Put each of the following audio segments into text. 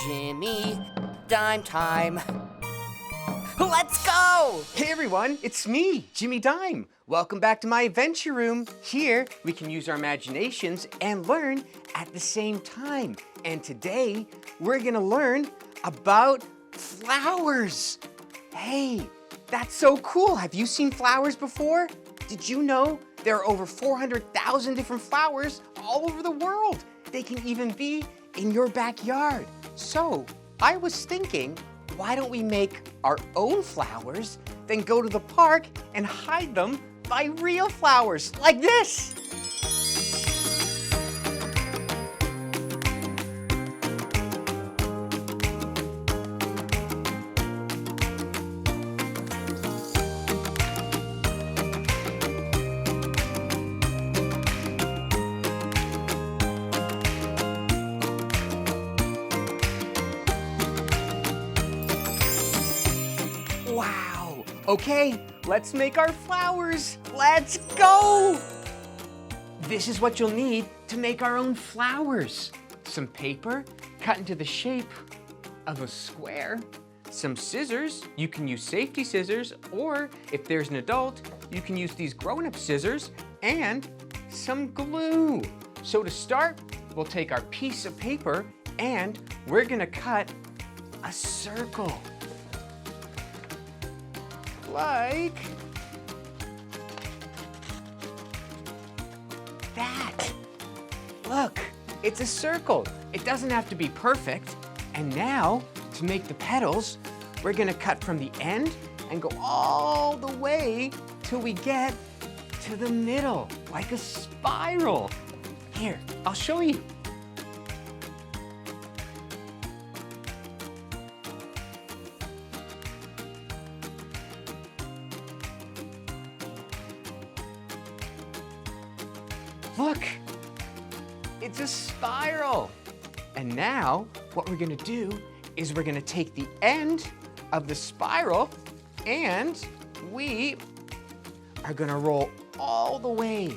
Jimmy, dime time. Let's go! Hey everyone, it's me, Jimmy Dime. Welcome back to my adventure room. Here, we can use our imaginations and learn at the same time. And today, we're gonna learn about flowers. Hey, that's so cool. Have you seen flowers before? Did you know there are over 400,000 different flowers all over the world? They can even be in your backyard. So, I was thinking, why don't we make our own flowers, then go to the park and hide them by real flowers, like this? Wow, okay, let's make our flowers. Let's go! This is what you'll need to make our own flowers. Some paper cut into the shape of a square, some scissors, you can use safety scissors, or if there's an adult, you can use these grown-up scissors, and some glue. So to start, we'll take our piece of paper and we're gonna cut a circle. Like that. Look, it's a circle. It doesn't have to be perfect. And now, to make the petals, we're gonna cut from the end and go all the way till we get to the middle, like a spiral. Here, I'll show you. Look, it's a spiral. And now what we're gonna do is we're gonna take the end of the spiral and we are gonna roll all the way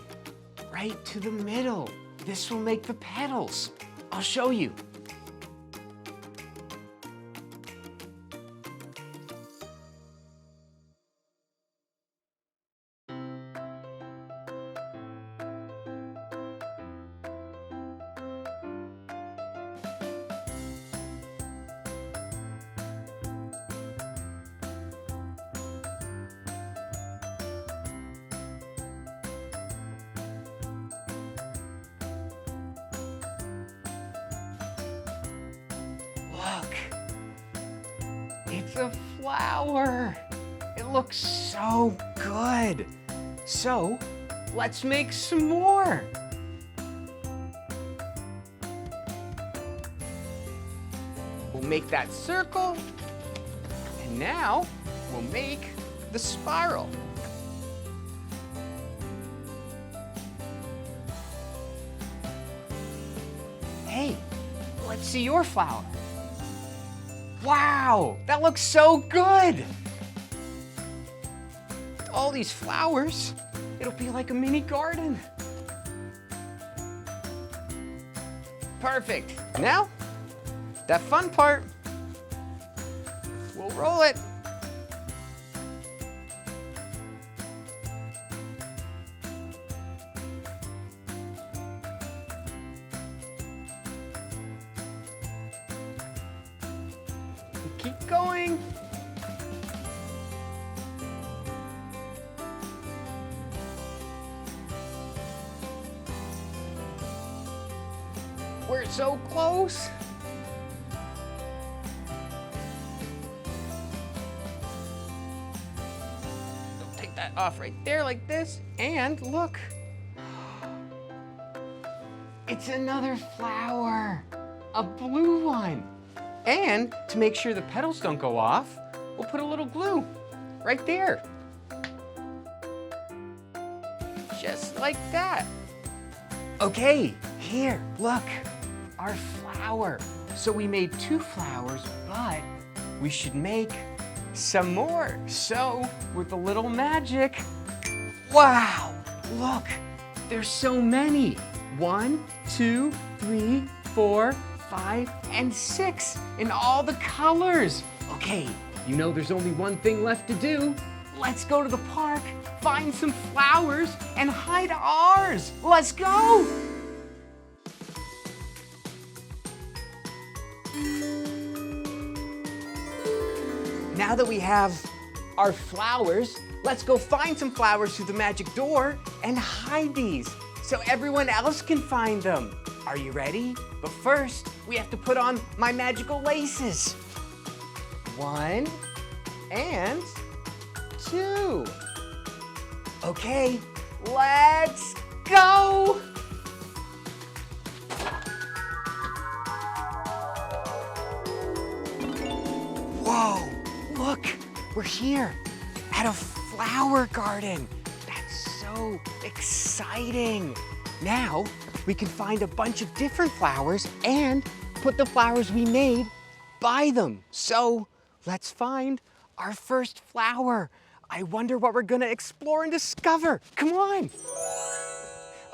right to the middle. This will make the petals. I'll show you. Look, it's a flower. It looks so good. So, let's make some more. We'll make that circle, and now we'll make the spiral. Hey, let's see your flower. Wow, that looks so good! With all these flowers, it'll be like a mini garden. Perfect. Now, that fun part. We'll roll it. Keep going. We're so close. Take that off right there like this, and look. It's another flower, a blue one. And to make sure the petals don't go off, we'll put a little glue right there. Just like that. Okay, here, look, our flower. So we made 2 flowers, but we should make some more. So, with a little magic, wow, look, there's so many. 1, 2, 3, 4, 5, and 6 in all the colors. Okay, you know there's only one thing left to do. Let's go to the park, find some flowers, and hide ours. Let's go! Now that we have our flowers, let's go find some flowers through the magic door and hide these so everyone else can find them. Are you ready? But first, we have to put on my magical laces. 1 and 2. Okay, let's go! Whoa, look, we're here at a flower garden. That's so exciting. Now we can find a bunch of different flowers and put the flowers we made by them. So let's find our first flower. I wonder what we're gonna explore and discover. Come on.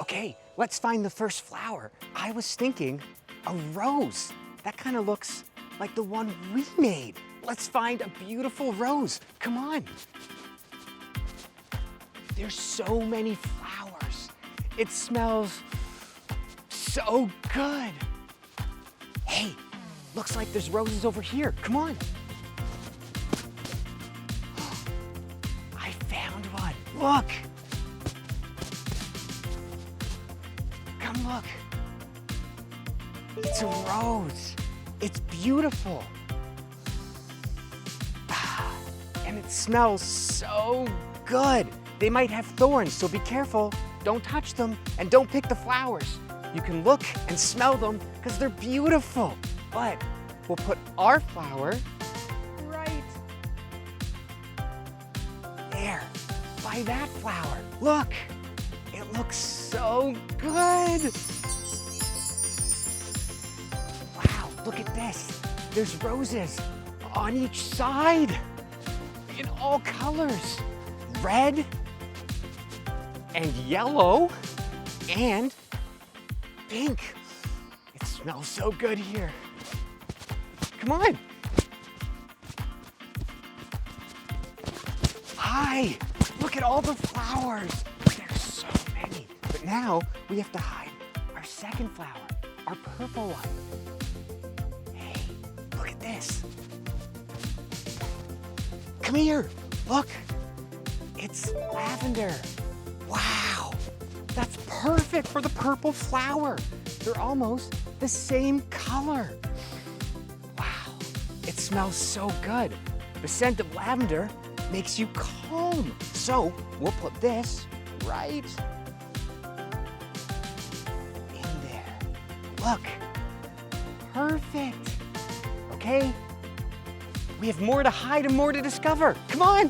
Okay, let's find the first flower. I was thinking a rose. That kind of looks like the one we made. Let's find a beautiful rose. Come on. There's so many flowers. It smells so good. Hey, looks like there's roses over here. Come on. I found one. Look. Come look. It's a rose. It's beautiful. And it smells so good. They might have thorns, so be careful. Don't touch them and don't pick the flowers. You can look and smell them because they're beautiful. But we'll put our flower right there, by that flower. Look, it looks so good. Wow, look at this. There's roses on each side in all colors. Red and yellow and pink. It smells so good here. Come on. Hi, look at all the flowers. There's so many. But now we have to hide our second flower, our purple one. Hey, look at this. Come here, look. It's lavender. Wow, that's perfect for the purple flower. They're almost the same color. Wow, it smells so good. The scent of lavender makes you calm. So we'll put this right in there. Look, perfect. Okay, we have more to hide and more to discover. Come on.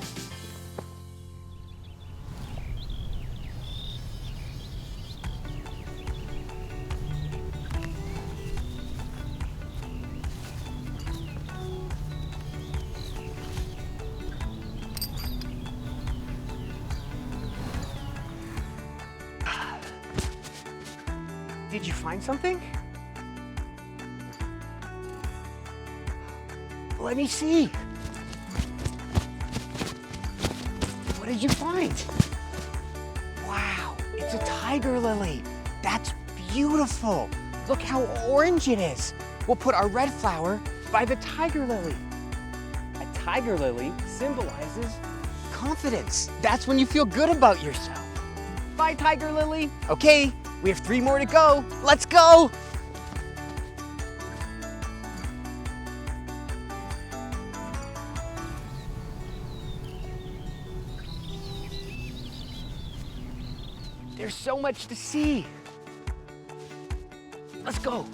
Did you find something? Let me see. What did you find? Wow, it's a tiger lily. That's beautiful. Look how orange it is. We'll put our red flower by the tiger lily. A tiger lily symbolizes confidence. That's when you feel good about yourself. Bye, tiger lily. Okay, we have 3 more to go. Let's go. There's so much to see. Let's go.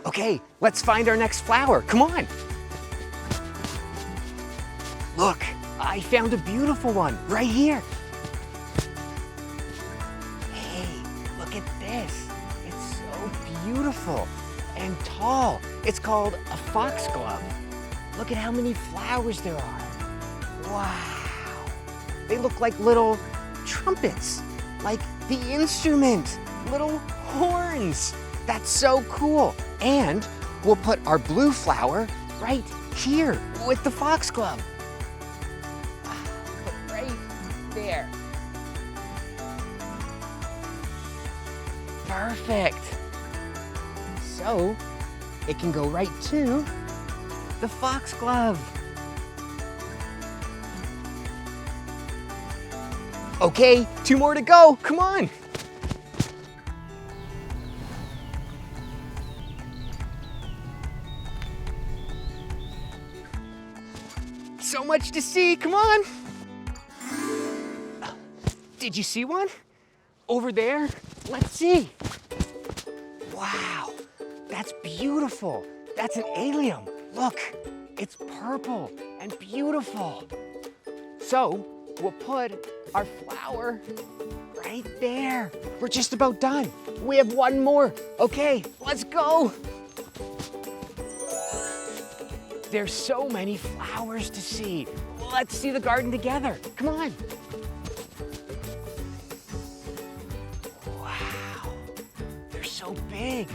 Okay, let's find our next flower. Come on. Look, I found a beautiful one right here. Hey, look at this. It's so beautiful and tall. It's called a foxglove. Look at how many flowers there are. Wow. They look like little trumpets, like the instrument, little horns. That's so cool. And we'll put our blue flower right here with the foxglove. Put right there. Perfect. So it can go right to the foxglove. Okay, 2 more to go. Come on. So much to see. Come on. Did you see one? Over there? Let's see. Wow, that's beautiful. That's an allium. Look, it's purple and beautiful. So we'll put our flower right there. We're just about done. We have 1 more. Okay, let's go. There's so many flowers to see. Let's see the garden together. Come on. Wow, they're so big.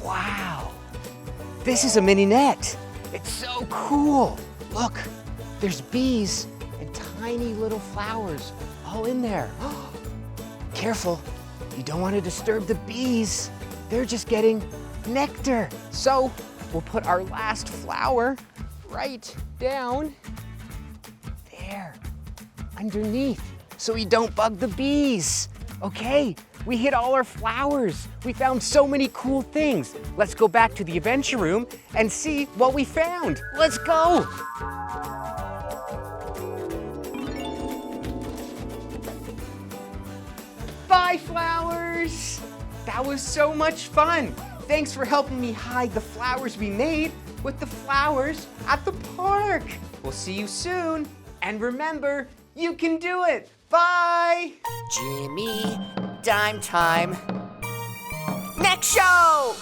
Wow, this is a mignonette. It's so cool. Look, there's bees and tiny little flowers all in there. Careful, you don't want to disturb the bees. They're just getting nectar. So we'll put our last flower right down there underneath so we don't bug the bees. Okay, we hit all our flowers. We found so many cool things. Let's go back to the adventure room and see what we found. Let's go. Bye, flowers. That was so much fun. Thanks for helping me hide the flowers we made with the flowers at the park. We'll see you soon. And remember, you can do it. Bye. Jimmy, dime time. Next show!